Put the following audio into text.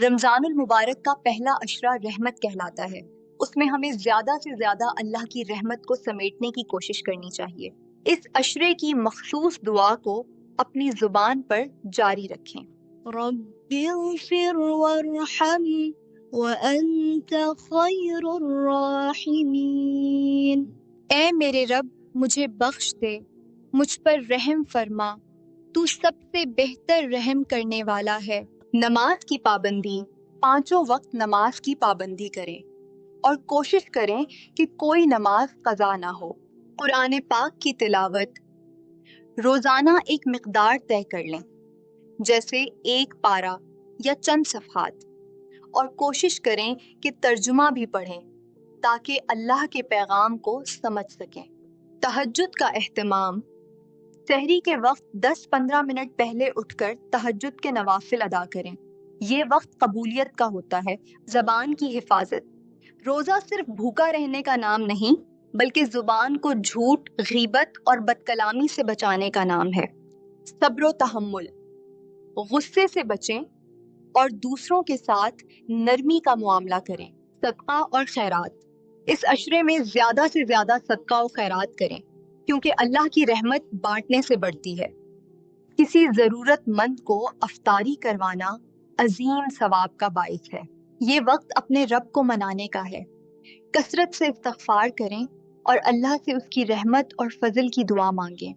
رمضان المبارک کا پہلا عشرہ رحمت کہلاتا ہے۔ اس میں ہمیں زیادہ سے زیادہ اللہ کی رحمت کو سمیٹنے کی کوشش کرنی چاہیے۔ اس عشرے کی مخصوص دعا کو اپنی زبان پر جاری رکھیں۔ رب اغفر وارحم وانت خیر الراحمین۔ اے میرے رب مجھے بخش دے، مجھ پر رحم فرما، تو سب سے بہتر رحم کرنے والا ہے۔ نماز کی پابندی، پانچوں وقت نماز کی پابندی کریں اور کوشش کریں کہ کوئی نماز قضا نہ ہو۔ قرآن پاک کی تلاوت روزانہ ایک مقدار طے کر لیں، جیسے ایک پارہ یا چند صفحات، اور کوشش کریں کہ ترجمہ بھی پڑھیں تاکہ اللہ کے پیغام کو سمجھ سکیں۔ تہجد کا اہتمام، سحری کے وقت 10-15 منٹ پہلے اٹھ کر تہجد کے نوافل ادا کریں۔ یہ وقت قبولیت کا ہوتا ہے۔ زبان کی حفاظت، روزہ صرف بھوکا رہنے کا نام نہیں بلکہ زبان کو جھوٹ، غیبت اور بدکلامی سے بچانے کا نام ہے۔ صبر و تحمل، غصے سے بچیں اور دوسروں کے ساتھ نرمی کا معاملہ کریں۔ صدقہ اور خیرات، اس عشرے میں زیادہ سے زیادہ صدقہ و خیرات کریں کیونکہ اللہ کی رحمت بانٹنے سے بڑھتی ہے۔ کسی ضرورت مند کو افطاری کروانا عظیم ثواب کا باعث ہے۔ یہ وقت اپنے رب کو منانے کا ہے۔ کثرت سے استغفار کریں اور اللہ سے اس کی رحمت اور فضل کی دعا مانگیں۔